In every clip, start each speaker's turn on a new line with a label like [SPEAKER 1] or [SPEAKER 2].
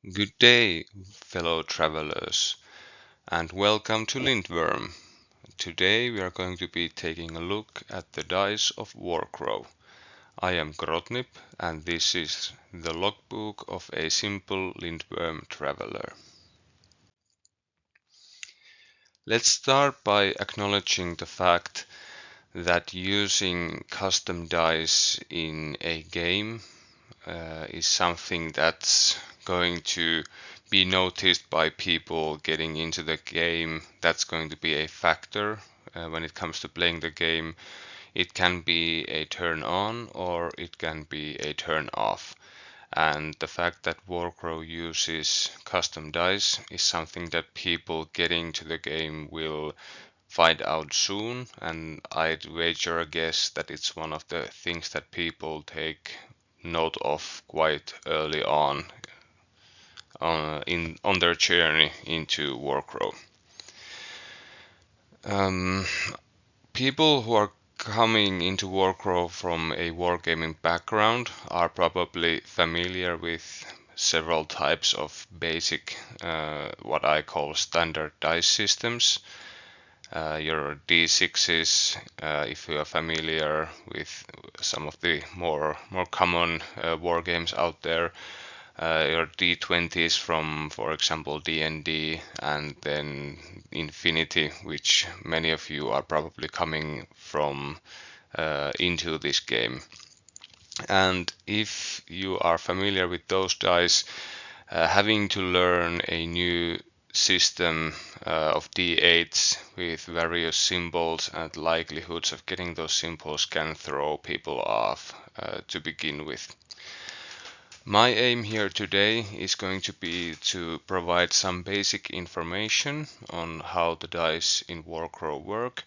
[SPEAKER 1] Good day, fellow travelers, and welcome to Lindwurm. Today we are going to be taking a look at the dice of Warcrow. I am Grotnip, and this is the logbook of a simple Lindwurm traveler. Let's start by acknowledging the fact that using custom dice in a game is something that's going to be noticed by people getting into the game. That's going to be a factor when it comes to playing the game. It can be a turn on or it can be a turn off. And the fact that Warcrow uses custom dice is something that people getting to the game will find out soon, and I'd wager a guess that it's one of the things that people take note of quite early on their journey into Warcrow. Um, People who are coming into Warcrow from a wargaming background are probably familiar with several types of basic, what I call standard dice systems. Your D6s, if you are familiar with some of the more common war games out there, your D20s from, for example, D&D, and then Infinity, which many of you are probably coming from into this game. And if you are familiar with those dice, having to learn a new system of D8s with various symbols and likelihoods of getting those symbols can throw people off to begin with. My aim here today is going to be to provide some basic information on how the dice in Warcrow work.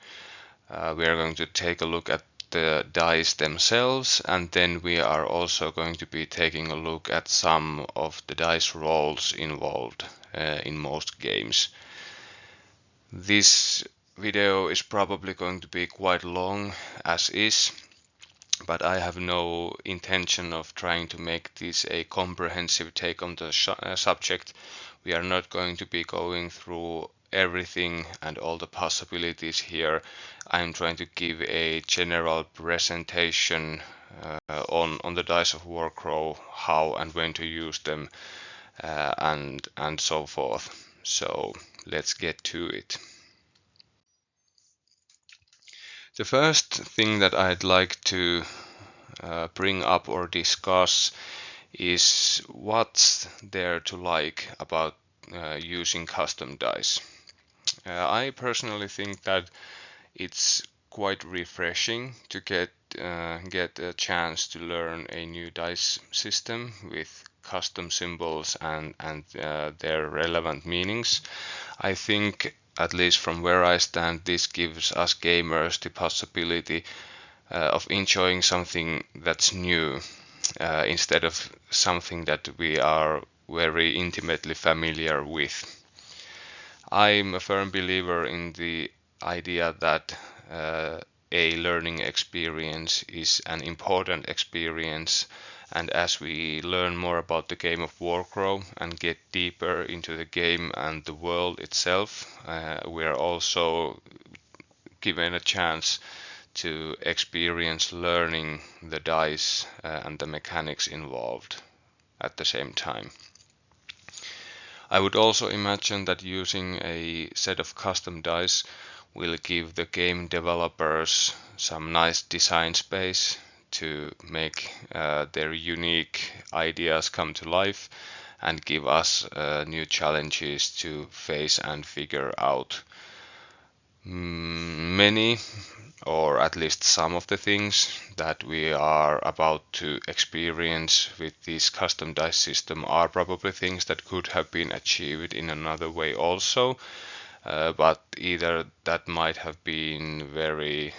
[SPEAKER 1] We are going to take a look at the dice themselves, and then we are also going to be taking a look at some of the dice rolls involved in most games. This video is probably going to be quite long as is, but I have no intention of trying to make this a comprehensive take on the subject. We are not going to be going through everything and all the possibilities here. I'm trying to give a general presentation on the dice of Warcrow, how and when to use them, and so forth. So let's get to it. The first thing that I'd like to bring up or discuss is what's there to like about using custom dice. I personally think that it's quite refreshing to get a chance to learn a new dice system with custom symbols and their relevant meanings. I think, at least from where I stand, this gives us gamers the possibility of enjoying something that's new instead of something that we are very intimately familiar with. I'm a firm believer in the idea that a learning experience is an important experience, and as we learn more about the game of Warcrow and get deeper into the game and the world itself, we are also given a chance to experience learning the dice and the mechanics involved at the same time. I would also imagine that using a set of custom dice will give the game developers some nice design space to make their unique ideas come to life and give us new challenges to face and figure out. Many, or at least some of the things that we are about to experience with this custom dice system are probably things that could have been achieved in another way also, but either that might have been very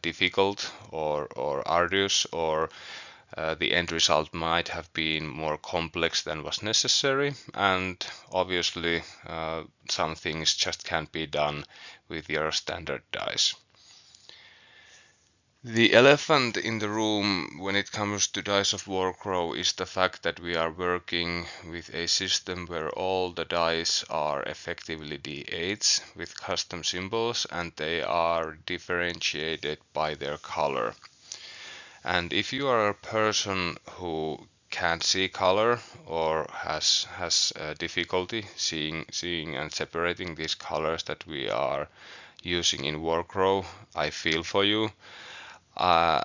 [SPEAKER 1] difficult or arduous, or the end result might have been more complex than was necessary, and obviously some things just can't be done with your standard dice. The elephant in the room when it comes to Dice of Warcrow is the fact that we are working with a system where all the dice are effectively D8s with custom symbols, and they are differentiated by their color. And if you are a person who can't see color or has difficulty seeing and separating these colors that we are using in Warcrow, I feel for you. Uh,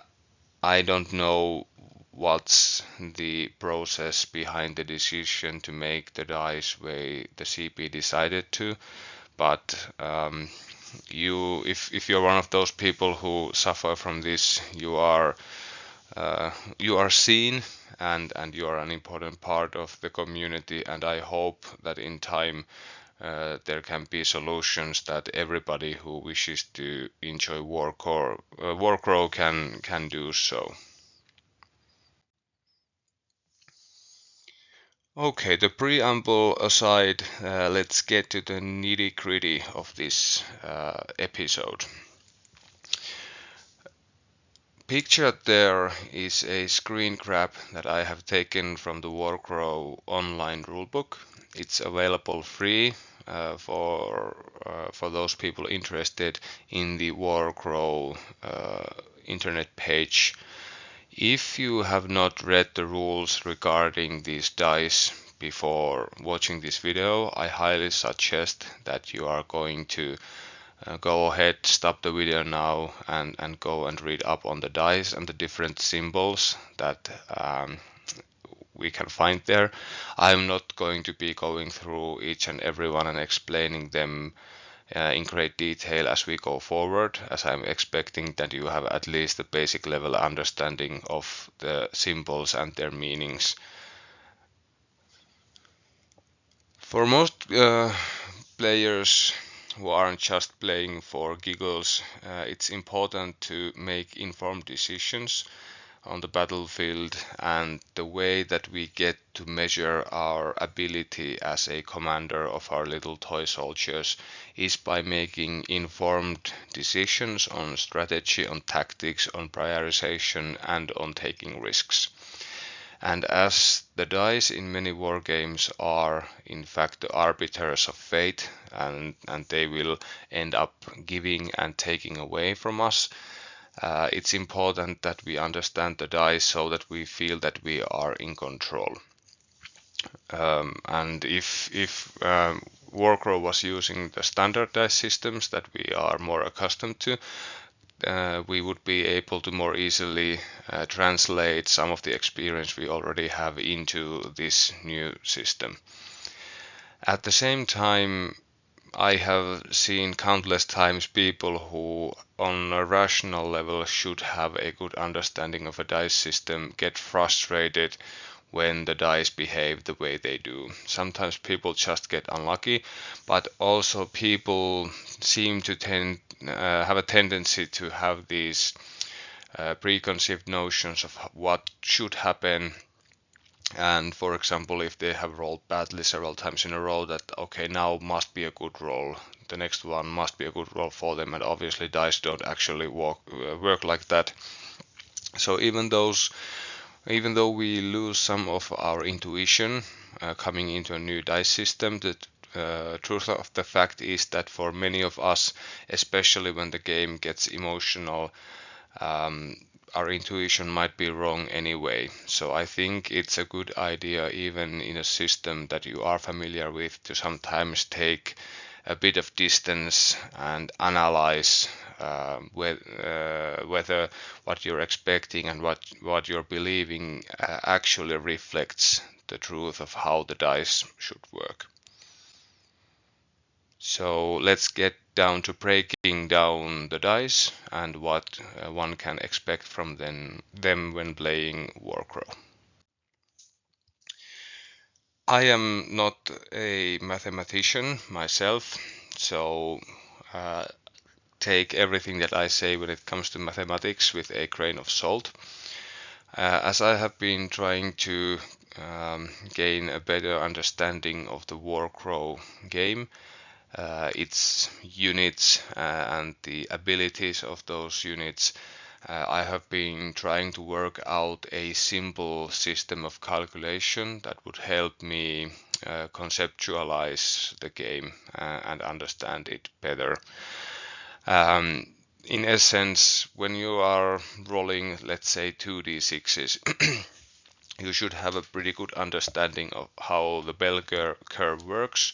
[SPEAKER 1] I don't know what's the process behind the decision to make the dice way the CP decided to, but if you're one of those people who suffer from this, you are seen, and you are an important part of the community, and I hope that in time there can be solutions that everybody who wishes to enjoy Warcrow can do so. Okay, the preamble aside, let's get to the nitty-gritty of this episode. Pictured there is a screen grab that I have taken from the Warcrow online rulebook. It's available free for those people interested in the Warcrow internet page. If you have not read the rules regarding these dice before watching this video, I highly suggest that you are going to go ahead, stop the video now, and go and read up on the dice and the different symbols that we can find there. I'm not going to be going through each and every one and explaining them in great detail as we go forward, as I'm expecting that you have at least a basic level understanding of the symbols and their meanings. For most players who aren't just playing for giggles, it's important to make informed decisions on the battlefield, and the way that we get to measure our ability as a commander of our little toy soldiers is by making informed decisions on strategy, on tactics, on prioritization, and on taking risks. And as the dice in many war games are in fact the arbiters of fate, and they will end up giving and taking away from us, it's important that we understand the dice so that we feel that we are in control. And if Warcrow was using the standard dice systems that we are more accustomed to, we would be able to more easily translate some of the experience we already have into this new system. At the same time, I have seen countless times people who, on a rational level, should have a good understanding of a dice system get frustrated when the dice behave the way they do. Sometimes people just get unlucky, but also people seem to have a tendency to have these preconceived notions of what should happen. And for example, if they have rolled badly several times in a row, that okay, now must be a good roll, the next one must be a good roll for them, and obviously dice don't actually work like that. So even though we lose some of our intuition coming into a new dice system, the truth of the fact is that for many of us, especially when the game gets emotional, our intuition might be wrong anyway. So I think it's a good idea, even in a system that you are familiar with, to sometimes take a bit of distance and analyze whether what you're expecting and what you're believing actually reflects the truth of how the dice should work. So let's get down to breaking down the dice and what one can expect from them when playing Warcrow. I am not a mathematician myself, so take everything that I say when it comes to mathematics with a grain of salt. As I have been trying to gain a better understanding of the Warcrow game, its units and the abilities of those units, I have been trying to work out a simple system of calculation that would help me conceptualize the game and understand it better. In essence, when you are rolling, let's say 2d6s, you should have a pretty good understanding of how the bell curve works,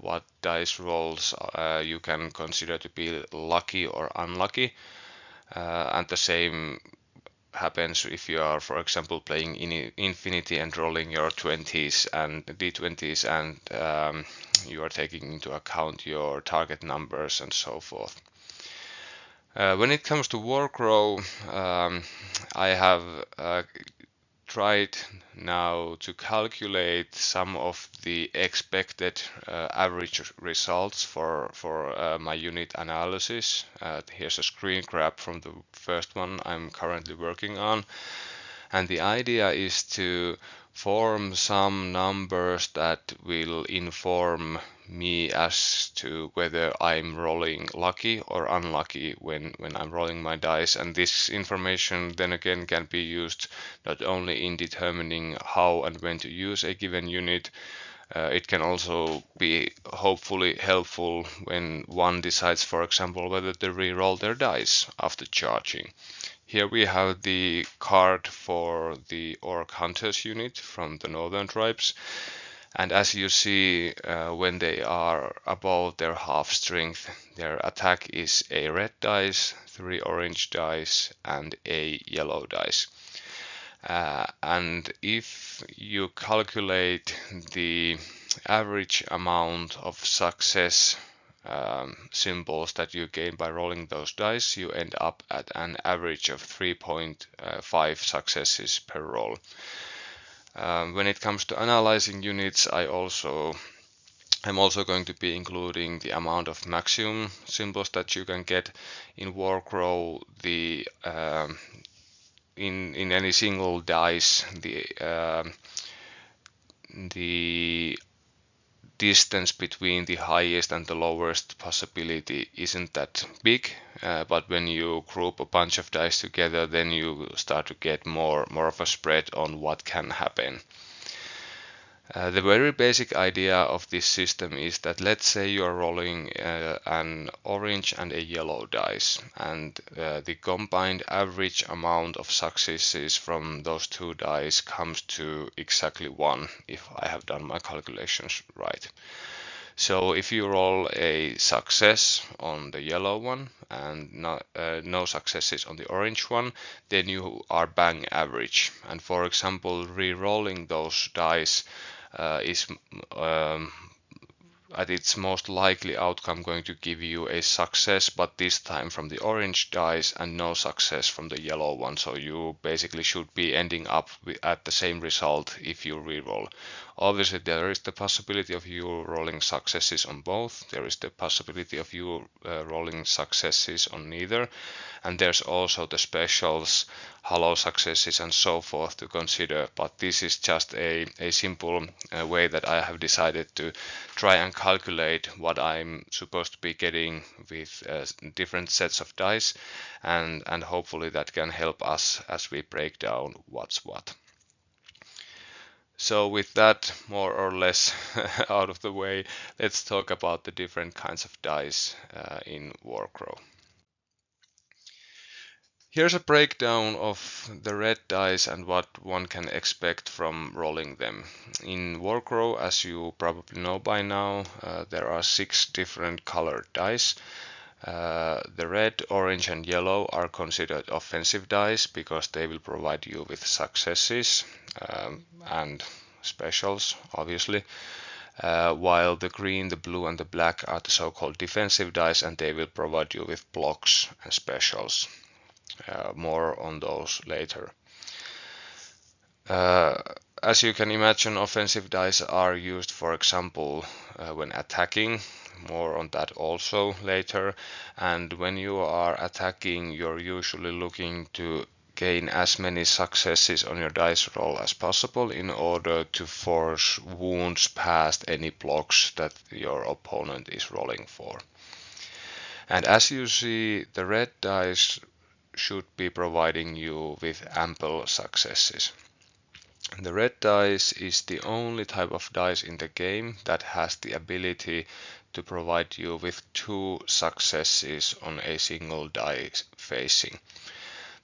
[SPEAKER 1] what dice rolls you can consider to be lucky or unlucky, and the same happens if you are, for example, playing in Infinity and rolling your 20s and d20s, and you are taking into account your target numbers and so forth. When it comes to Warcrow, I have tried now to calculate some of the expected average results for my unit analysis. Here's a screen grab from the first one I'm currently working on. And the idea is to form some numbers that will inform me as to whether I'm rolling lucky or unlucky when I'm rolling my dice. And this information then again can be used not only in determining how and when to use a given unit, it can also be hopefully helpful when one decides, for example, whether to re-roll their dice after charging. Here we have the card for the Orc Hunters unit from the Northern Tribes. And as you see, when they are above their half strength, their attack is a red dice, 3 orange dice, and a yellow dice. And if you calculate the average amount of success symbols that you gain by rolling those dice, you end up at an average of 3.5 successes per roll. When it comes to analyzing units, I'm also going to be including the amount of maximum symbols that you can get in Warcrow. In any single dice, the distance between the highest and the lowest possibility isn't that big, but when you group a bunch of dice together, then you start to get more of a spread on what can happen. The very basic idea of this system is that, let's say you are rolling an orange and a yellow dice, and the combined average amount of successes from those two dice comes to exactly 1, if I have done my calculations right. So if you roll a success on the yellow one and no successes on the orange one, then you are bang average. And for example, re-rolling those dice is at its most likely outcome going to give you a success, but this time from the orange dice, and no success from the yellow one. So you basically should be ending up at the same result if you re-roll. Obviously there is the possibility of you rolling successes on both. There is the possibility of you rolling successes on neither. And there's also the specials, hollow successes and so forth to consider, but this is just a simple way that I have decided to try and calculate what I'm supposed to be getting with different sets of dice, and hopefully that can help us as we break down what's what. So with that more or less out of the way, let's talk about the different kinds of dice in Warcrow. Here's a breakdown of the red dice and what one can expect from rolling them. In Warcrow, as you probably know by now, there are 6 different colored dice. The red, orange and yellow are considered offensive dice because they will provide you with successes and specials, obviously. While the green, the blue and the black are the so-called defensive dice, and they will provide you with blocks and specials. More on those later. As you can imagine, offensive dice are used, for example, when attacking. More on that also later. And when you are attacking, you're usually looking to gain as many successes on your dice roll as possible in order to force wounds past any blocks that your opponent is rolling for. And as you see, the red dice should be providing you with ample successes. The red dice is the only type of dice in the game that has the ability to provide you with 2 successes on a single die facing.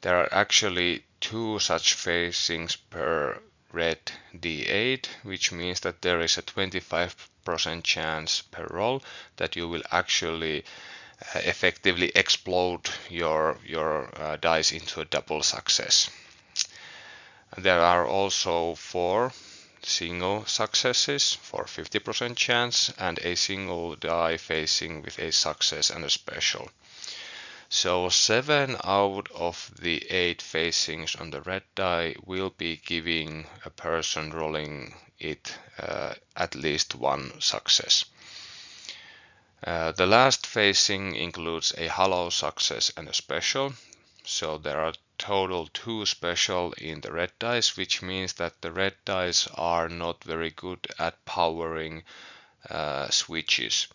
[SPEAKER 1] There are actually 2 such facings per red d8, which means that there is a 25% chance per roll that you will actually effectively explode your dice into a double success. There are also 4 single successes for 50% chance and a single die facing with a success and a special. So 7 out of the 8 facings on the red die will be giving a person rolling it at least 1 success. The last facing includes a hollow success and a special. So there are total 2 special in the red dice, which means that the red dice are not very good at powering switches.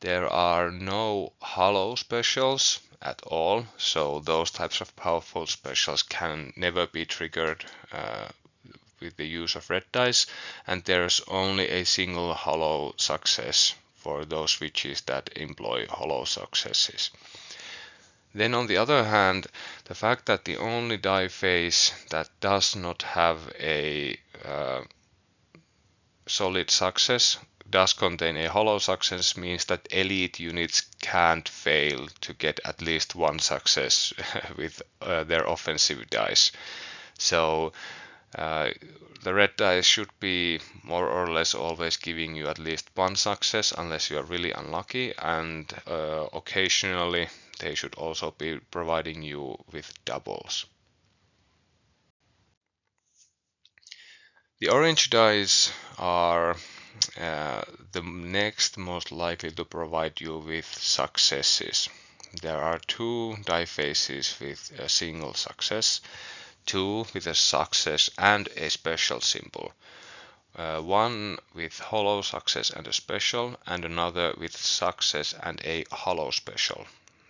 [SPEAKER 1] There are no hollow specials at all, so those types of powerful specials can never be triggered with the use of red dice, and there's only a single hollow success for those switches that employ hollow successes. Then on the other hand, the fact that the only die phase that does not have a solid success does contain a hollow success means that elite units can't fail to get at least 1 success with their offensive dice. So the red dice should be more or less always giving you at least 1 success unless you are really unlucky, and occasionally they should also be providing you with doubles. The orange dice are the next most likely to provide you with successes. There are 2 die faces with a single success, 2 with a success and a special symbol, 1 with hollow success and a special, and another with success and a hollow special.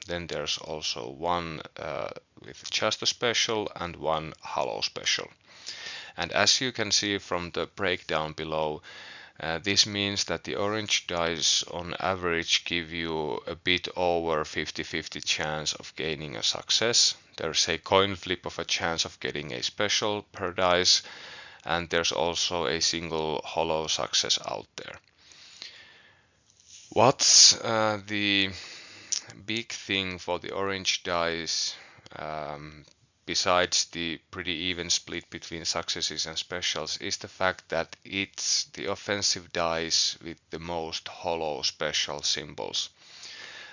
[SPEAKER 1] Then there's also 1 with just a special and 1 hollow special. And as you can see from the breakdown below, this means that the orange dice on average give you a bit over 50-50 chance of gaining a success. There's a coin flip of a chance of getting a special per dice, and there's also a single hollow success out there. What's the big thing for the orange dice besides the pretty even split between successes and specials is the fact that it's the offensive dice with the most hollow special symbols.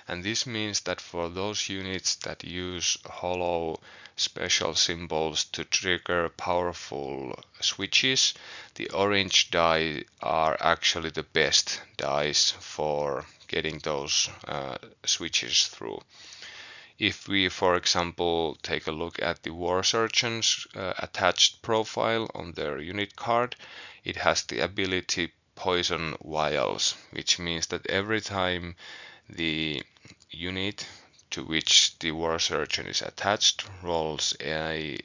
[SPEAKER 1] And this means that for those units that use hollow special symbols to trigger powerful switches, the orange die are actually the best dice for getting those switches through. If we, for example, take a look at the War Surgeon's attached profile on their unit card, it has the ability Poison Vials, which means that every time the unit to which the War Surgeon is attached rolls a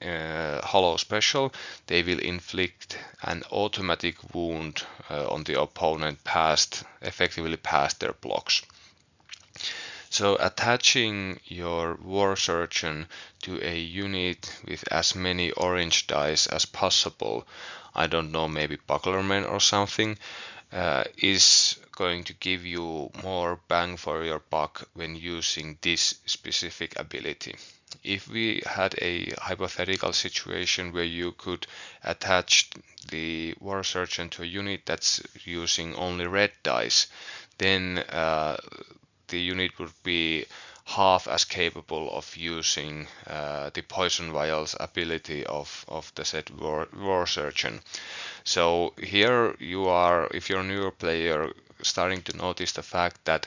[SPEAKER 1] hollow special, they will inflict an automatic wound on the opponent effectively past their blocks. So attaching your War Surgeon to a unit with as many orange dice as possible, I don't know, maybe Bucklerman or something, is going to give you more bang for your buck when using this specific ability. If we had a hypothetical situation where you could attach the War Surgeon to a unit that's using only red dice, then the unit would be half as capable of using the Poison Vials ability of the said War Surgeon. So here you are, if you're a newer player, starting to notice the fact that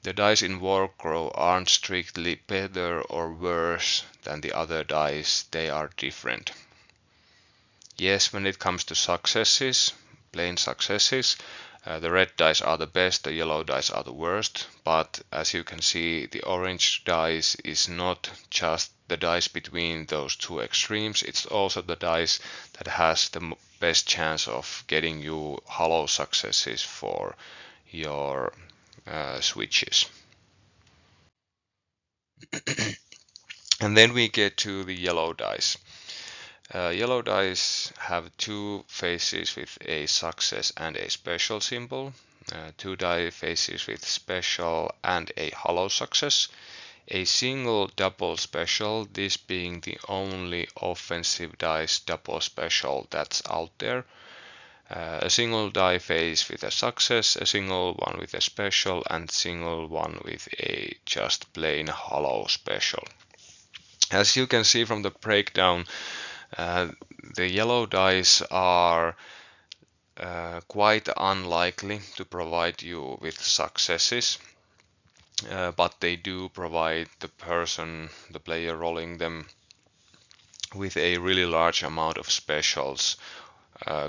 [SPEAKER 1] the dice in Warcrow aren't strictly better or worse than the other dice, they are different. Yes, when it comes to successes, plain successes. The red dice are the best, the yellow dice are the worst, but as you can see, the orange dice is not just the dice between those two extremes, it's also the dice that has the best chance of getting you hollow successes for your switches. And then we get to the yellow dice. Yellow dice have two faces with a success and a special symbol, two die faces with special and a hollow success, a single double special, this being the only offensive dice double special that's out there, a single die face with a success, a single one with a special, and single one with a just plain hollow special. As you can see from the breakdown, the yellow dice are quite unlikely to provide you with successes, but they do provide the player rolling them, with a really large amount of specials,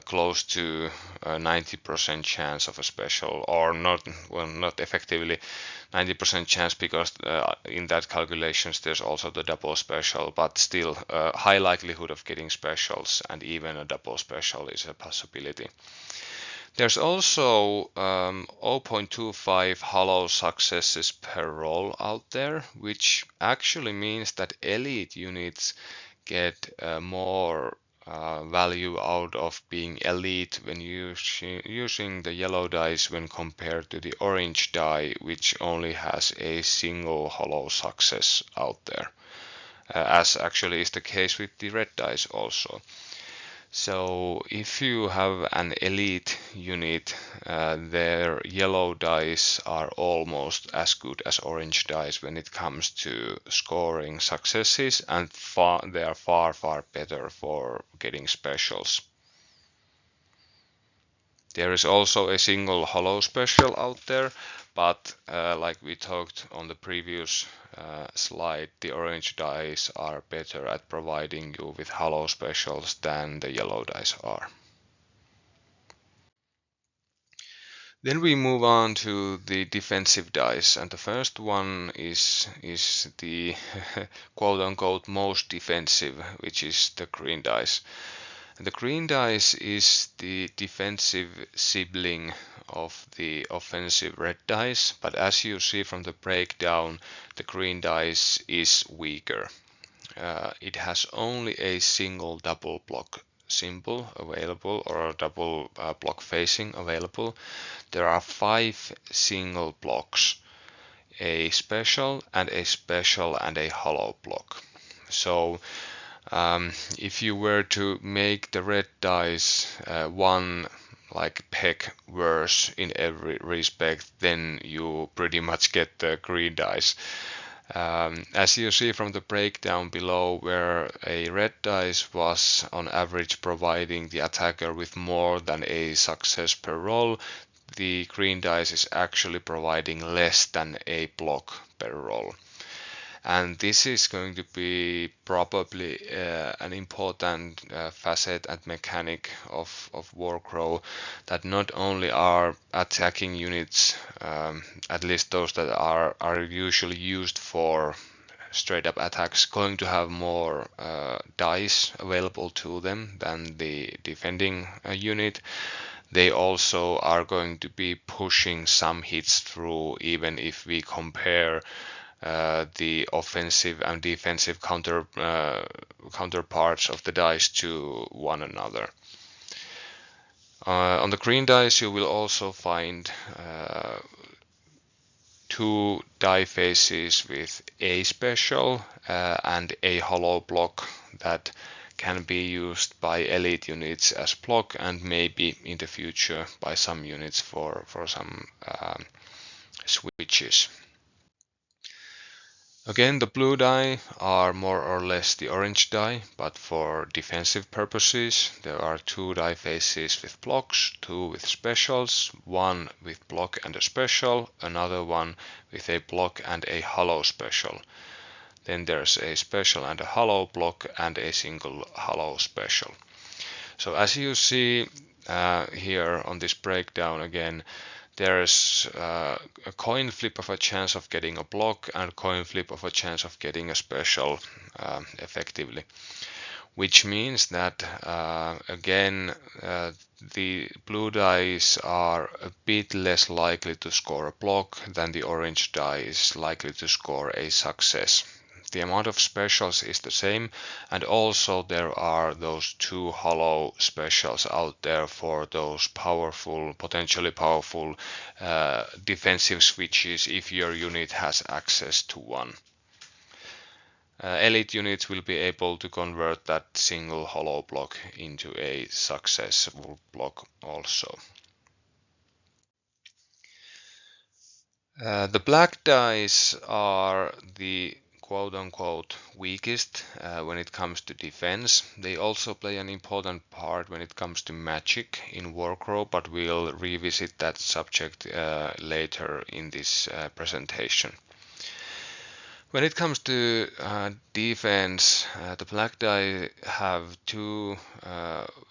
[SPEAKER 1] close to 90% chance of a special, or not effectively 90% chance, because in that calculations there's also the double special, but still high likelihood of getting specials, and even a double special is a possibility. There's also 0.25 hollow successes per roll out there, which actually means that elite units get more value out of being elite when using the yellow dice when compared to the orange die, which only has a single hollow success out there, as actually is the case with the red dice also. So if you have an elite unit, their yellow dice are almost as good as orange dice when it comes to scoring successes, and they are far better for getting specials. There is also a single hollow special out there, but like we talked on the previous slide, the orange dice are better at providing you with hollow specials than the yellow dice are. Then we move on to the defensive dice, and the first one is the quote-unquote most defensive, which is the green dice. The green dice is the defensive sibling of the offensive red dice, but as you see from the breakdown, the green dice is weaker. It has only a single double block symbol available, or a double block facing available. There are 5 single blocks, a special and a hollow block. So if you were to make the red dice one like peg worse in every respect, then you pretty much get the green dice. As you see from the breakdown below, where a red dice was on average providing the attacker with more than a success per roll, the green dice is actually providing less than a block per roll. And this is going to be probably an important facet and mechanic of Warcrow, that not only are attacking units, at least those that are usually used for straight up attacks, going to have more dice available to them than the defending unit. They also are going to be pushing some hits through, even if we compare the offensive and defensive counterparts of the dice to one another. On the green dice you will also find 2 die faces with a special and a hollow block that can be used by elite units as block, and maybe in the future by some units for some switches. Again, the blue die are more or less the orange die, but for defensive purposes there are 2 die faces with blocks, 2 with specials, 1 with block and a special, another one with a block and a hollow special. Then there's a special and a hollow block, and a single hollow special. So as you see, here on this breakdown again, there's a coin flip of a chance of getting a block and coin flip of a chance of getting a special effectively. Which means that again the blue dice are a bit less likely to score a block than the orange die is likely to score a success. The amount of specials is the same, and also there are those two hollow specials out there for those powerful, potentially powerful defensive switches if your unit has access to one. Elite units will be able to convert that single hollow block into a successful block also. The black dice are the quote-unquote weakest when it comes to defense. They also play an important part when it comes to magic in Warcrow, but we'll revisit that subject later in this presentation. When it comes to defense, the black die have two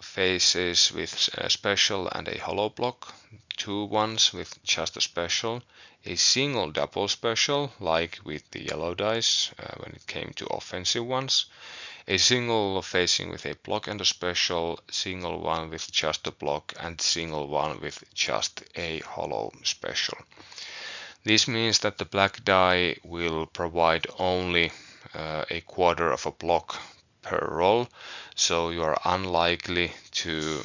[SPEAKER 1] faces with a special and a hollow block, two ones with just a special, a single double special like with the yellow dice when it came to offensive ones, a single facing with a block and a special, single one with just a block, and single one with just a hollow special. This means that the black die will provide only a quarter of a block per roll, so you are unlikely to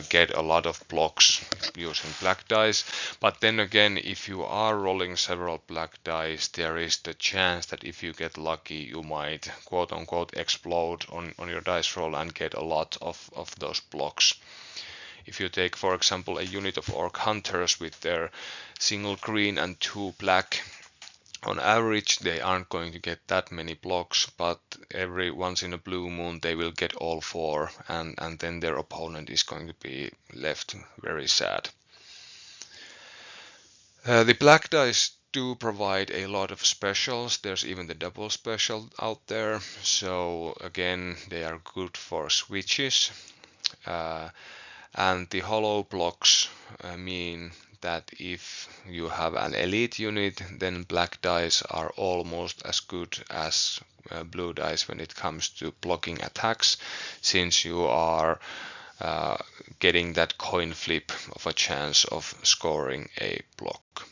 [SPEAKER 1] get a lot of blocks using black dice. But then again, if you are rolling several black dice, there is the chance that if you get lucky, you might quote unquote explode on your dice roll and get a lot of those blocks. If you take, for example, a unit of orc hunters with their single green and two black, on average they aren't going to get that many blocks, but every once in a blue moon they will get all four, and then their opponent is going to be left very sad. The black dice do provide a lot of specials. There's even the double special out there, so again they are good for switches. And the hollow blocks mean that if you have an elite unit, then black dice are almost as good as blue dice when it comes to blocking attacks, since you are getting that coin flip of a chance of scoring a block.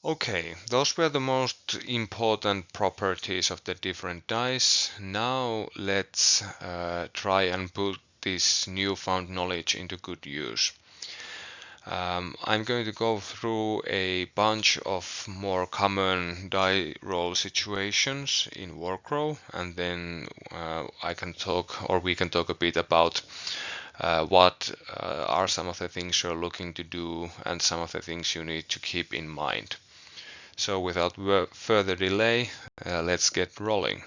[SPEAKER 1] Okay, those were the most important properties of the different dice. Now let's try and put this newfound knowledge into good use. I'm going to go through a bunch of more common die roll situations in Warcrow, and then we can talk a bit about what are some of the things you're looking to do and some of the things you need to keep in mind. So without further delay, let's get rolling.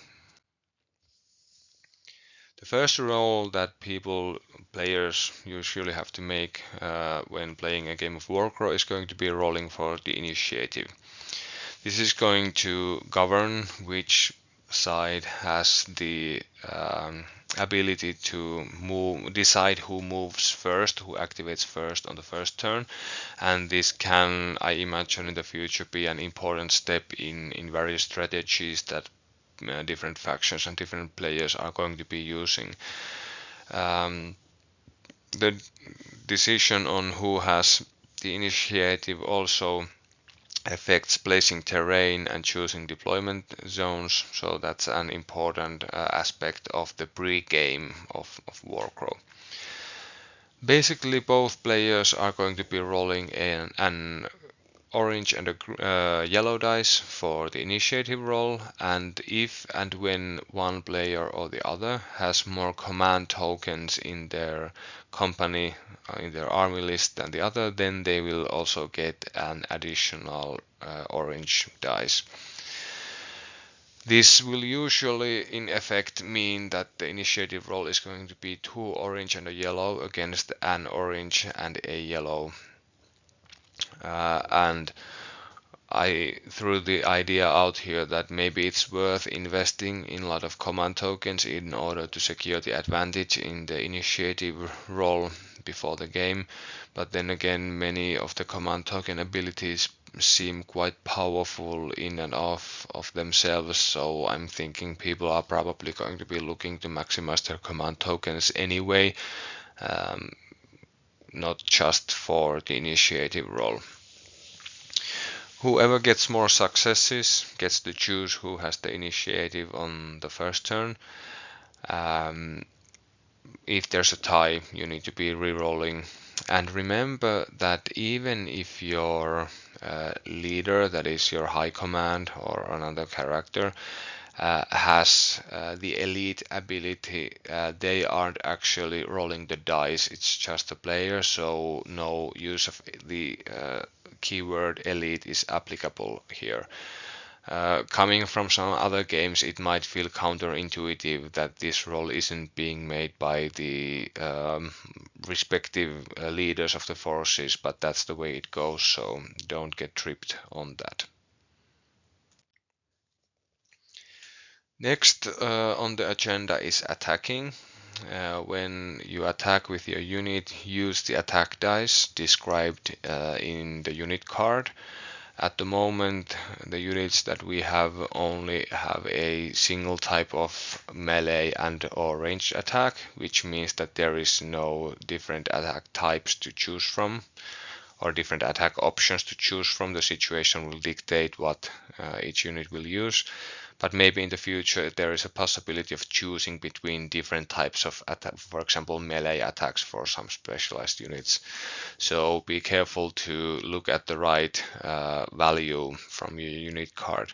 [SPEAKER 1] The first roll that players usually have to make when playing a game of Warcraft is going to be rolling for the initiative. This is going to govern which side has the ability to decide who moves first, who activates first on the first turn, and this can, I imagine, in the future be an important step in various strategies that different factions and different players are going to be using. The decision on who has the initiative also affects placing terrain and choosing deployment zones, so that's an important aspect of the pre-game of Warcrow. Basically, both players are going to be rolling an orange and a yellow dice for the initiative roll, and if and when one player or the other has more command tokens in their company, in their army list than the other, then they will also get an additional orange dice. This will usually in effect mean that the initiative roll is going to be 2 orange and a yellow against an orange and a yellow, and I threw the idea out here that maybe it's worth investing in a lot of command tokens in order to secure the advantage in the initiative role before the game. But then again, many of the command token abilities seem quite powerful in and of themselves, so I'm thinking people are probably going to be looking to maximize their command tokens anyway, um, not just for the initiative role. Whoever gets more successes gets to choose who has the initiative on the first turn. Um, if there's a tie, you need to be re-rolling. And remember that even if your leader, that is your high command or another character, has the elite ability, they aren't actually rolling the dice, it's just a player, so no use of the keyword elite is applicable here. Coming from some other games, it might feel counterintuitive that this role isn't being made by the respective leaders of the forces, but that's the way it goes, so don't get tripped on that. Next on the agenda is attacking. When you attack with your unit, use the attack dice described in the unit card. At the moment, the units that we have only have a single type of melee and or ranged attack, which means that there is no different attack types to choose from or different attack options to choose from. The situation will dictate what each unit will use. But maybe in the future there is a possibility of choosing between different types of attack, for example melee attacks for some specialized units. So be careful to look at the right value from your unit card.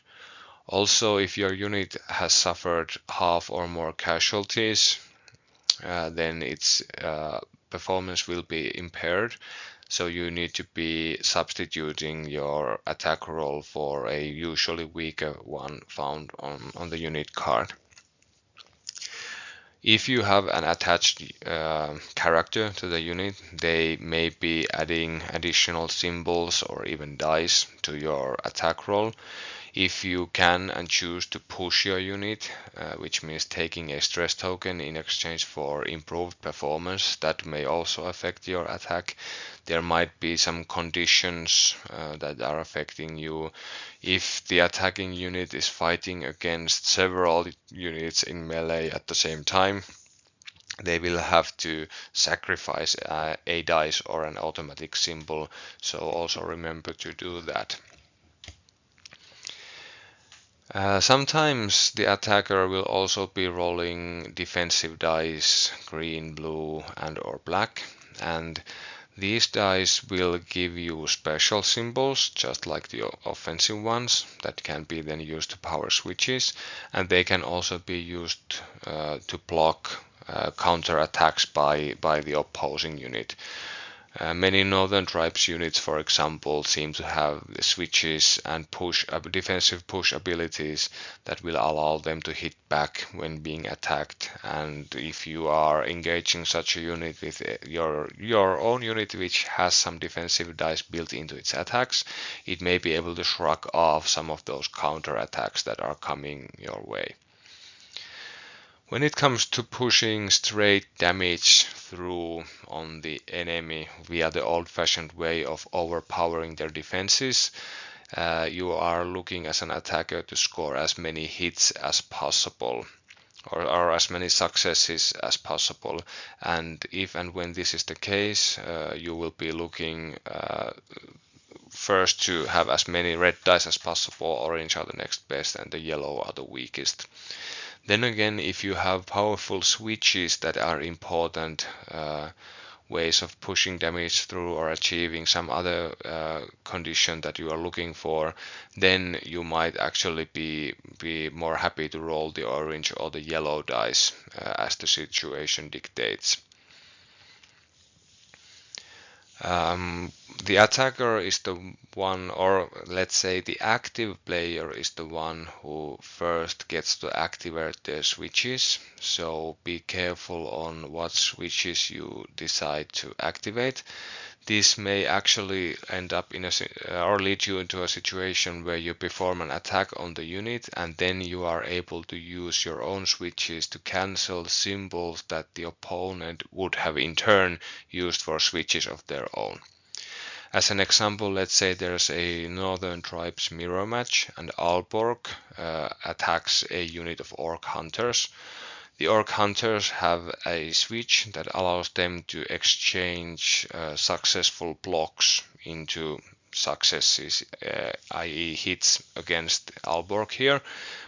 [SPEAKER 1] Also, if your unit has suffered half or more casualties, then its performance will be impaired. So you need to be substituting your attack roll for a usually weaker one found on the unit card. If you have an attached character to the unit, they may be adding additional symbols or even dice to your attack roll. If you can and choose to push your unit, which means taking a stress token in exchange for improved performance, that may also affect your attack. There might be some conditions that are affecting you. If the attacking unit is fighting against several units in melee at the same time, they will have to sacrifice a dice or an automatic symbol, so also remember to do that. Sometimes the attacker will also be rolling defensive dice, green, blue, and or black, and these dice will give you special symbols, just like the offensive ones, that can be then used to power switches, and they can also be used to block counter attacks by the opposing unit. Many Northern Tribes units, for example, seem to have switches and defensive push abilities that will allow them to hit back when being attacked. And if you are engaging such a unit with your own unit, which has some defensive dice built into its attacks, it may be able to shrug off some of those counter attacks that are coming your way. When it comes to pushing straight damage through on the enemy via the old-fashioned way of overpowering their defenses, you are looking as an attacker to score as many hits as possible, or as many successes as possible. And if and when this is the case, you will be looking first to have as many red dice as possible. Orange are the next best and the yellow are the weakest. Then again, if you have powerful switches that are important ways of pushing damage through or achieving some other condition that you are looking for, then you might actually be more happy to roll the orange or the yellow dice as the situation dictates. The attacker is the one, or let's say the active player is the one who first gets to activate the switches, so be careful on what switches you decide to activate. This may actually end up in or lead you into a situation where you perform an attack on the unit and then you are able to use your own switches to cancel symbols that the opponent would have in turn used for switches of their own. As an example, let's say there's a Northern Tribes mirror match and Aalborg attacks a unit of Orc Hunters. The Orc Hunters have a switch that allows them to exchange successful blocks into successes, i.e. hits against Aalborg here.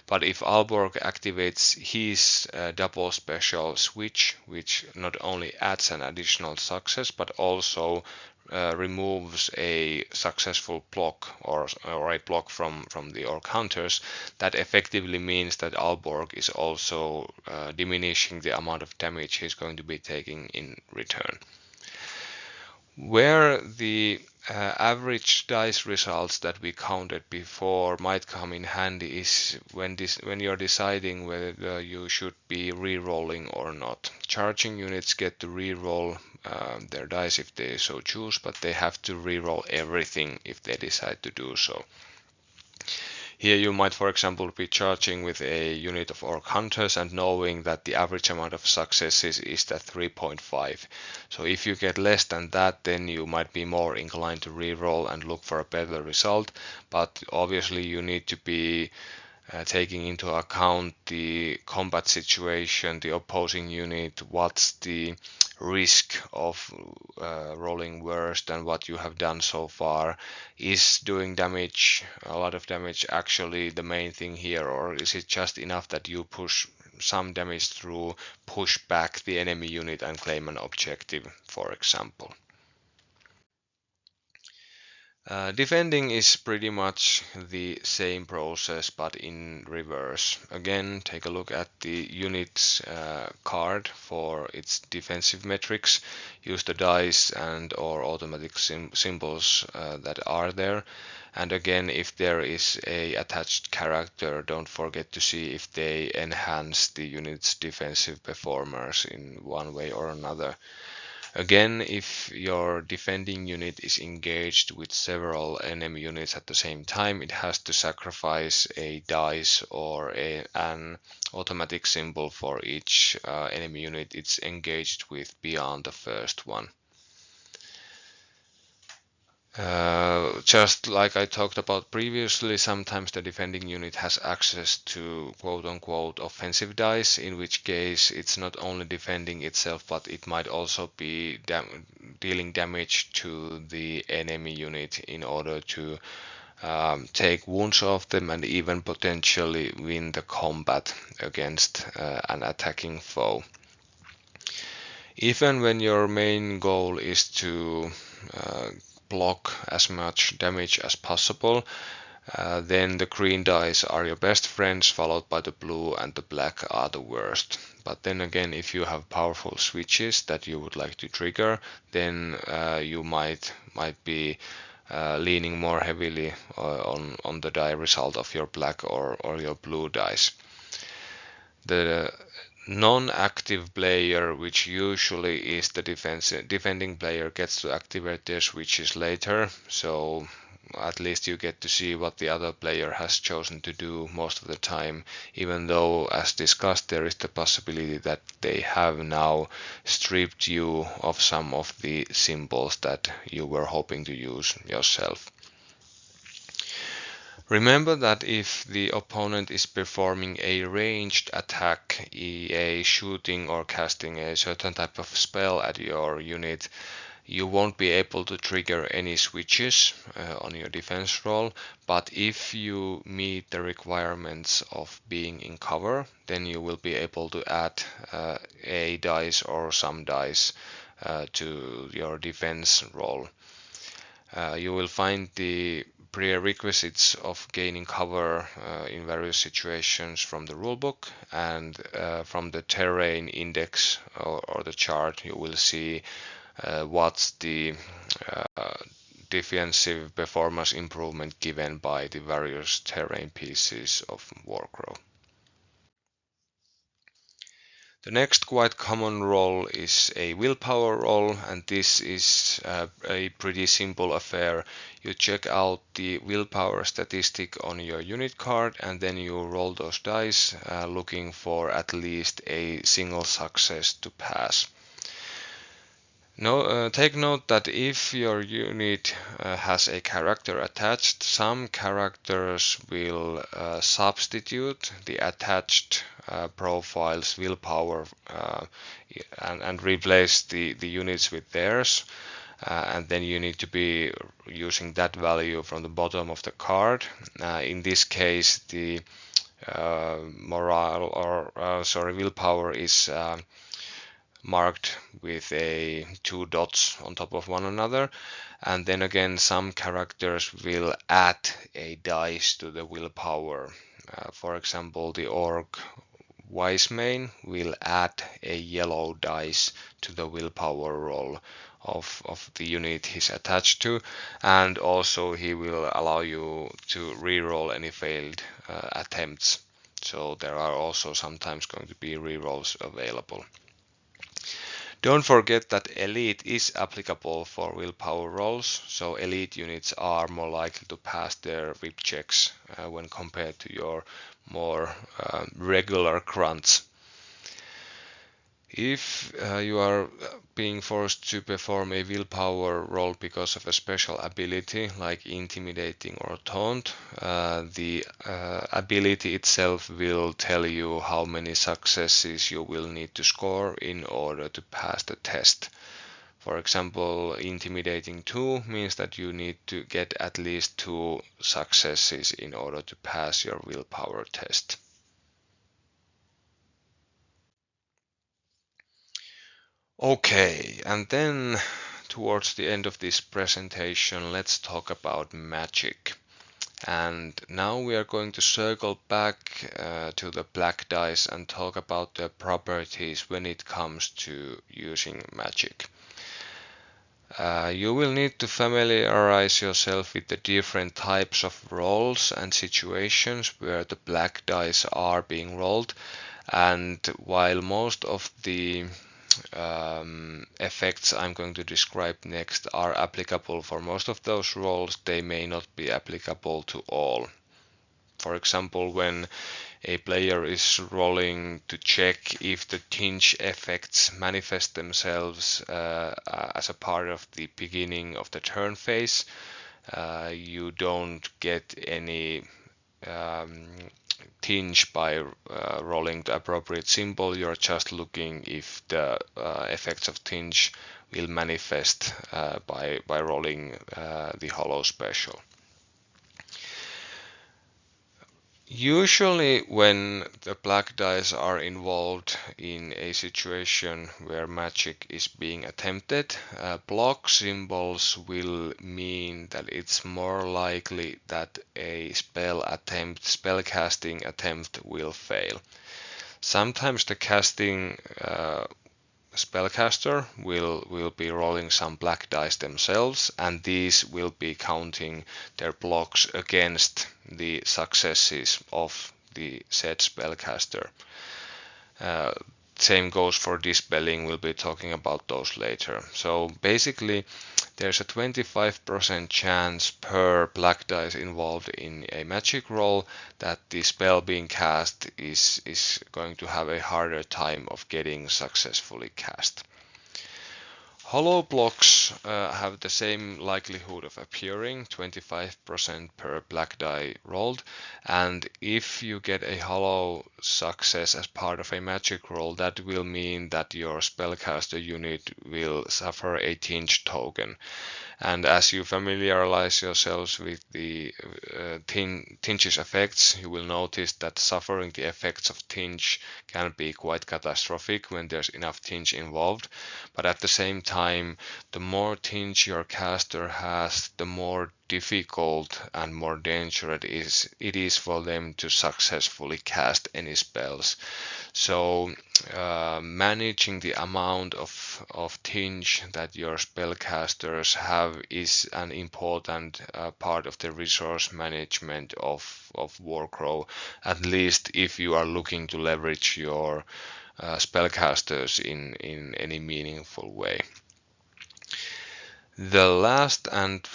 [SPEAKER 1] But if Aalborg activates his double special switch, which not only adds an additional success but also removes a successful block or a block from the Orc Hunters, that effectively means that Aalborg is also diminishing the amount of damage he's going to be taking in return. Where the average dice results that we counted before might come in handy is when you're deciding whether you should be re-rolling or not. Charging units get to re-roll their dice if they so choose, but they have to re-roll everything if they decide to do so. Here you might, for example, be charging with a unit of Orc Hunters and knowing that the average amount of successes is at 3.5. So if you get less than that, then you might be more inclined to reroll and look for a better result. But obviously you need to be taking into account the combat situation, the opposing unit, what's the risk of rolling worse than what you have done so far. Is doing damage, a lot of damage, actually the main thing here, or is it just enough that you push some damage through, push back the enemy unit and claim an objective, for example. Defending is pretty much the same process but in reverse. Again, take a look at the unit's card for its defensive metrics. Use the dice and or automatic symbols that are there. And again, if there is a attached character, don't forget to see if they enhance the unit's defensive performance in one way or another. Again, if your defending unit is engaged with several enemy units at the same time, it has to sacrifice a dice or an automatic symbol for each enemy unit it's engaged with beyond the first one. Just like I talked about previously, sometimes the defending unit has access to quote-unquote offensive dice, in which case it's not only defending itself, but it might also be dealing damage to the enemy unit in order to take wounds off them and even potentially win the combat against an attacking foe. Even when your main goal is to block as much damage as possible, then the green dice are your best friends, followed by the blue, and the black are the worst. But then again, if you have powerful switches that you would like to trigger, then you might be leaning more heavily on the die result of your black or your blue dice. The non-active player, which usually is the defending player, gets to activate their switches later, so at least you get to see what the other player has chosen to do most of the time, even though, as discussed, there is the possibility that they have now stripped you of some of the symbols that you were hoping to use yourself. Remember that if the opponent is performing a ranged attack, e.a. shooting or casting a certain type of spell at your unit, you won't be able to trigger any switches on your defense roll, but if you meet the requirements of being in cover, then you will be able to add a dice or some dice to your defense roll. You will find the prerequisites of gaining cover in various situations from the rulebook, and from the terrain index or the chart you will see what's the defensive performance improvement given by the various terrain pieces of Warcrow. The next quite common role is a willpower role, and this is a pretty simple affair. You check out the willpower statistic on your unit card and then you roll those dice looking for at least a single success to pass. Take note that if your unit has a character attached, some characters will substitute the attached profile's willpower and replace the units with theirs. And then you need to be using that value from the bottom of the card. In this case, the willpower is marked with two dots on top of one another, and then again some characters will add a dice to the willpower. For example, the orc wise main will add a yellow dice to the willpower roll of the unit he's attached to, and also he will allow you to re-roll any failed attempts. So there are also sometimes going to be re-rolls available. Don't forget that elite is applicable for willpower rolls, so elite units are more likely to pass their whip checks when compared to your more regular grunts. If you are being forced to perform a willpower roll because of a special ability like intimidating or taunt, the ability itself will tell you how many successes you will need to score in order to pass the test. For example, intimidating 2 means that you need to get at least 2 successes in order to pass your willpower test. Okay, and then towards the end of this presentation, let's talk about magic. And now we are going to circle back to the black dice and talk about the properties when it comes to using magic. You will need to familiarize yourself with the different types of rolls and situations where the black dice are being rolled. And while most of the effects I'm going to describe next are applicable for most of those rolls, they may not be applicable to all. For example, when a player is rolling to check if the tinge effects manifest themselves as a part of the beginning of the turn phase, you don't get any tinge by rolling the appropriate symbol. You're just looking if the effects of tinge will manifest by rolling the hollow special. Usually when the black dice are involved in a situation where magic is being attempted, block symbols will mean that it's more likely that a spellcasting attempt will fail. Sometimes the casting spellcaster will be rolling some black dice themselves, and these will be counting their blocks against the successes of the said spellcaster. Same goes for dispelling, we'll be talking about those later. So basically there's a 25% chance per black dice involved in a magic roll that the spell being cast is going to have a harder time of getting successfully cast. Hollow blocks have the same likelihood of appearing, 25% per black die rolled, and if you get a hollow success as part of a magic roll, that will mean that your spellcaster unit will suffer a tinge token. And as you familiarize yourselves with the tinge's effects, you will notice that suffering the effects of tinge can be quite catastrophic when there's enough tinge involved. But at the same time, the more tinge your caster has, the more difficult and more dangerous it is for them to successfully cast any spells. So managing the amount of tinge that your spellcasters have is an important part of the resource management of Warcrow, at least if you are looking to leverage your spellcasters in any meaningful way. The last and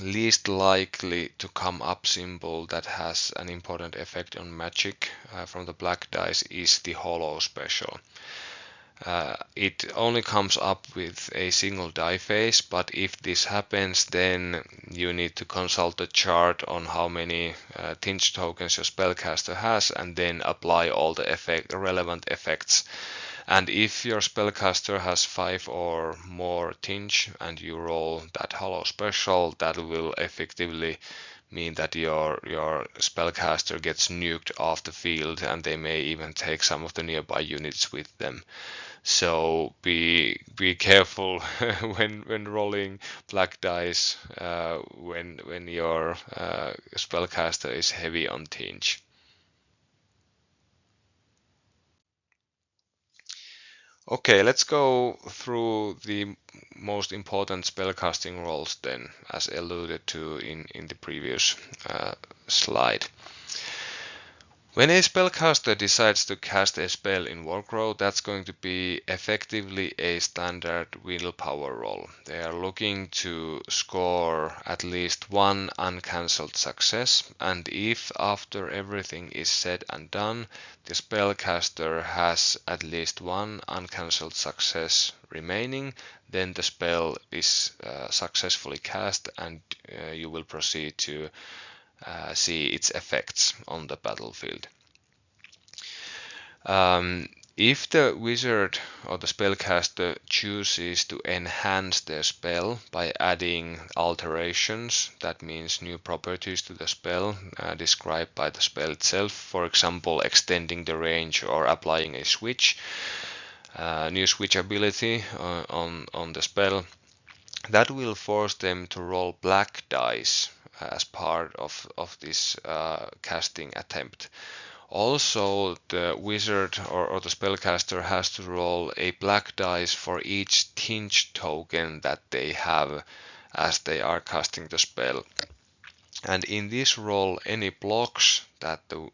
[SPEAKER 1] least likely to come up symbol that has an important effect on magic from the black dice is the hollow special. It only comes up with a single die phase, but if this happens, then you need to consult the chart on how many tinge tokens your spellcaster has and then apply all the relevant effects. And if your spellcaster has 5 or more tinge and you roll that hollow special, that will effectively mean that your spellcaster gets nuked off the field, and they may even take some of the nearby units with them. So be careful when rolling black dice when your spellcaster is heavy on tinge. Okay, let's go through the most important spellcasting roles then, as alluded to in the previous slide. When a spellcaster decides to cast a spell in Warcrow, that's going to be effectively a standard willpower roll. They are looking to score at least one uncancelled success, and if after everything is said and done, the spellcaster has at least one uncancelled success remaining, then the spell is successfully cast and you will proceed to see its effects on the battlefield. If the wizard or the spellcaster chooses to enhance their spell by adding alterations, that means new properties to the spell described by the spell itself, for example extending the range or applying a switch, new switch ability on the spell, that will force them to roll black dice as part of this casting attempt. Also, the wizard or the spellcaster has to roll a black dice for each tinge token that they have as they are casting the spell. And in this roll, any blocks that the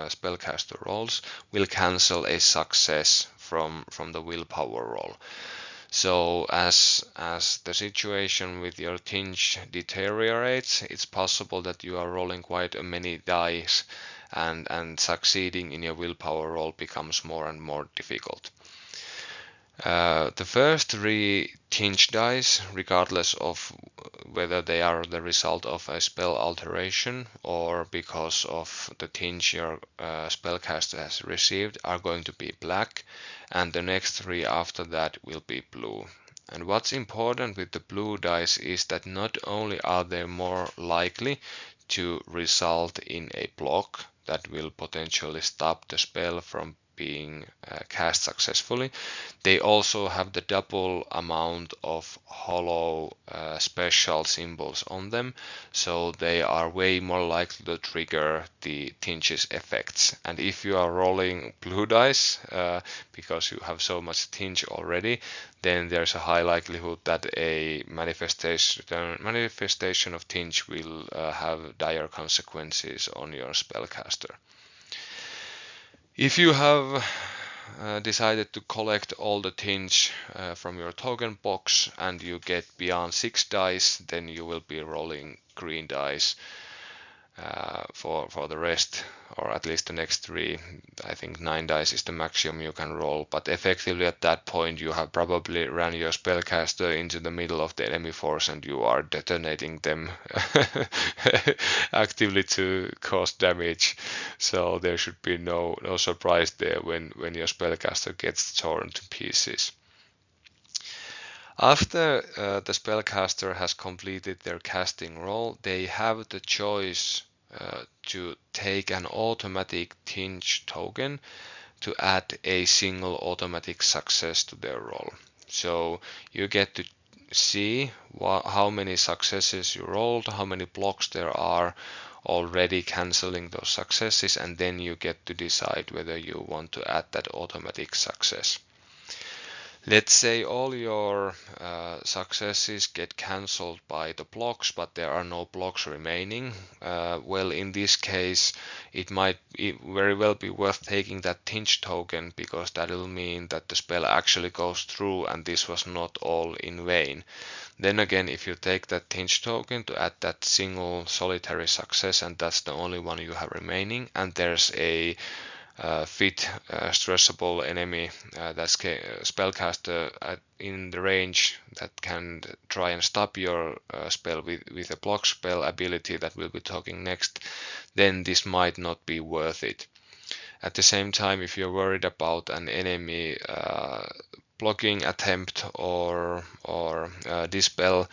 [SPEAKER 1] spellcaster rolls will cancel a success from the willpower roll. So as the situation with your tinge deteriorates, it's possible that you are rolling quite many dice and succeeding in your willpower roll becomes more and more difficult. The first 3 tinge dice, regardless of whether they are the result of a spell alteration or because of the tinge your spellcaster has received, are going to be black, and the next 3 after that will be blue. And what's important with the blue dice is that not only are they more likely to result in a block that will potentially stop the spell from being cast successfully, they also have the double amount of hollow special symbols on them, so they are way more likely to trigger the tinge's effects. And if you are rolling blue dice because you have so much tinge already, then there's a high likelihood that a manifestation of tinge will have dire consequences on your spellcaster. If you have decided to collect all the tinge from your token box and you get beyond 6 dice, then you will be rolling green dice for the rest, or at least the next 3. I think 9 dice is the maximum you can roll, but effectively at that point you have probably ran your spellcaster into the middle of the enemy force and you are detonating them actively to cause damage. So there should be no surprise there when your spellcaster gets torn to pieces. After the spellcaster has completed their casting roll, they have the choice to take an automatic tinge token to add a single automatic success to their roll. So you get to see how many successes you rolled, how many blocks there are already cancelling those successes, and then you get to decide whether you want to add that automatic success. Let's say all your successes get cancelled by the blocks, but there are no blocks remaining. Well, in this case, it might very well be worth taking that tinge token, because that will mean that the spell actually goes through and this was not all in vain. Then again, if you take that tinge token to add that single solitary success, and that's the only one you have remaining, and there's a fit stressable enemy that's spellcaster in the range that can try and stop your spell with a block spell ability that we'll be talking next, then this might not be worth it. At the same time, if you're worried about an enemy blocking attempt or dispel,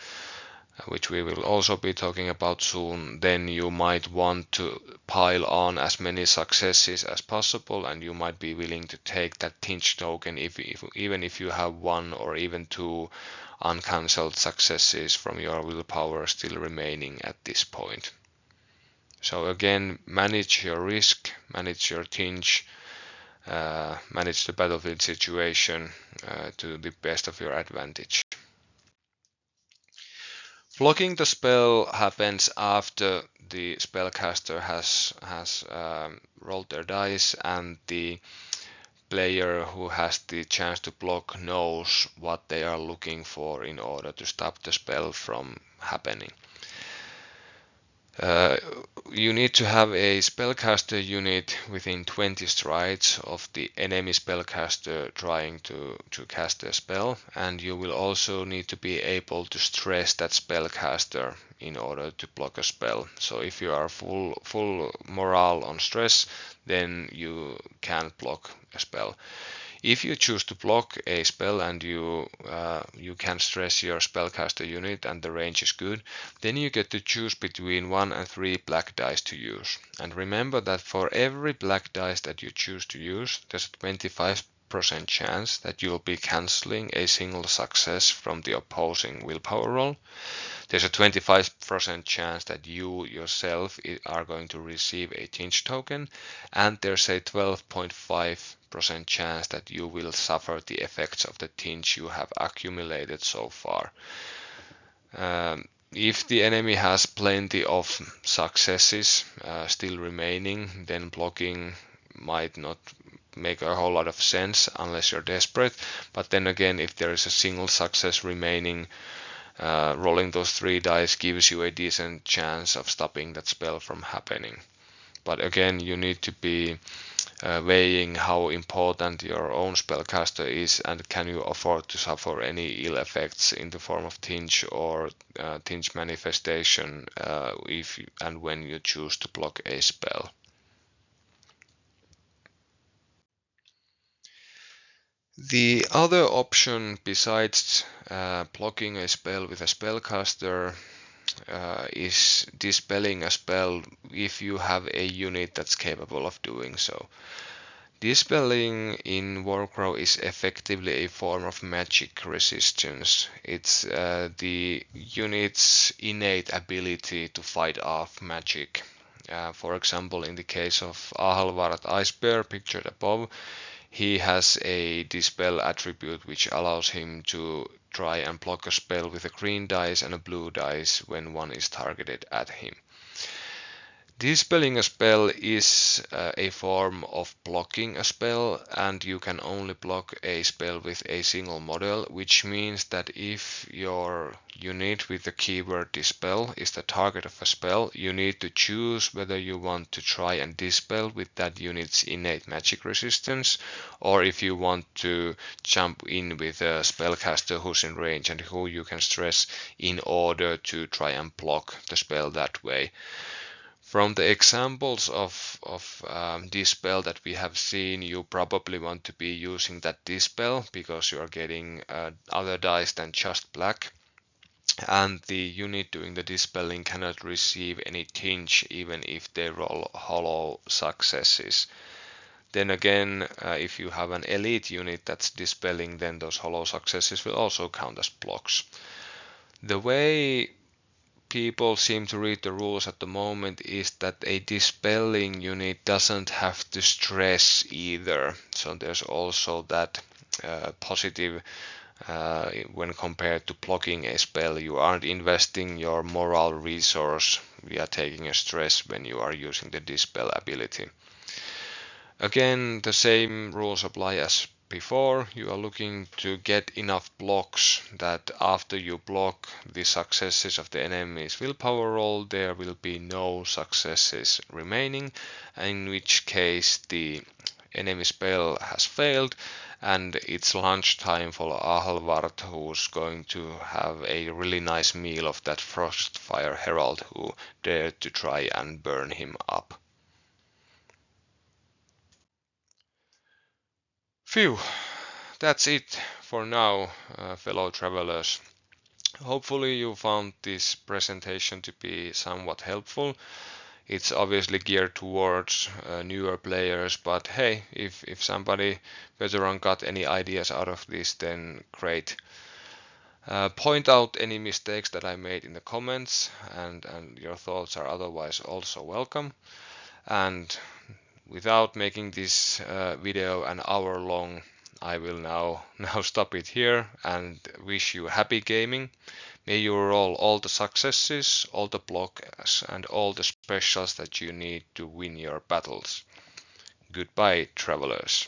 [SPEAKER 1] which we will also be talking about soon, then you might want to pile on as many successes as possible, and you might be willing to take that tinge token even if you have one or even two uncancelled successes from your willpower still remaining at this point. So again, manage your risk, manage your tinge, manage the battlefield situation to the best of your advantage. Blocking the spell happens after the spellcaster has rolled their dice, and the player who has the chance to block knows what they are looking for in order to stop the spell from happening. You need to have a spellcaster unit within 20 strides of the enemy spellcaster trying to cast a spell, and you will also need to be able to stress that spellcaster in order to block a spell. So if you are full morale on stress, then you can't block a spell. If you choose to block a spell and you can stress your spellcaster unit and the range is good, then you get to choose between 1 and 3 black dice to use. And remember that for every black dice that you choose to use, there's a 25% chance that you'll be cancelling a single success from the opposing willpower roll. There's a 25% chance that you yourself are going to receive a tinge token, and there's a 12.5% chance that you will suffer the effects of the tinge you have accumulated so far. If the enemy has plenty of successes still remaining, then blocking might not make a whole lot of sense unless you're desperate. But then again, if there is a single success remaining, rolling those 3 dice gives you a decent chance of stopping that spell from happening. But again, you need to be weighing how important your own spellcaster is, and can you afford to suffer any ill effects in the form of tinge or tinge manifestation if and when you choose to block a spell. The other option besides blocking a spell with a spellcaster is dispelling a spell if you have a unit that's capable of doing so. Dispelling in Warcrow is effectively a form of magic resistance. It's the unit's innate ability to fight off magic. For example, in the case of Ahalvarat Icebear, pictured above, he has a dispel attribute which allows him to try and block a spell with a green dice and a blue dice when one is targeted at him. Dispelling a spell is a form of blocking a spell, and you can only block a spell with a single model, which means that if your unit with the keyword dispel is the target of a spell, you need to choose whether you want to try and dispel with that unit's innate magic resistance, or if you want to jump in with a spellcaster who's in range and who you can stress in order to try and block the spell that way. From the examples of dispel that we have seen, you probably want to be using that dispel because you are getting other dice than just black, and the unit doing the dispelling cannot receive any tinge even if they roll hollow successes. Then again, if you have an elite unit that's dispelling, then those hollow successes will also count as blocks. The way people seem to read the rules at the moment is that a dispelling unit doesn't have to stress either. So there's also that positive when compared to blocking a spell. You aren't investing your moral resource via taking a stress when you are using the dispel ability. Again, the same rules apply as before. You are looking to get enough blocks that after you block the successes of the enemy's willpower roll, there will be no successes remaining, in which case the enemy spell has failed and it's lunchtime for Ahlvard, who's going to have a really nice meal of that Frostfire Herald who dared to try and burn him up. Phew, that's it for now, fellow travelers. Hopefully you found this presentation to be somewhat helpful. It's obviously geared towards newer players, but hey, if somebody veteran got any ideas out of this, then great. Point out any mistakes that I made in the comments, and your thoughts are otherwise also welcome. And without making this video an hour long, I will now stop it here and wish you happy gaming. May you roll all the successes, all the blocks, and all the specials that you need to win your battles. Goodbye, travelers.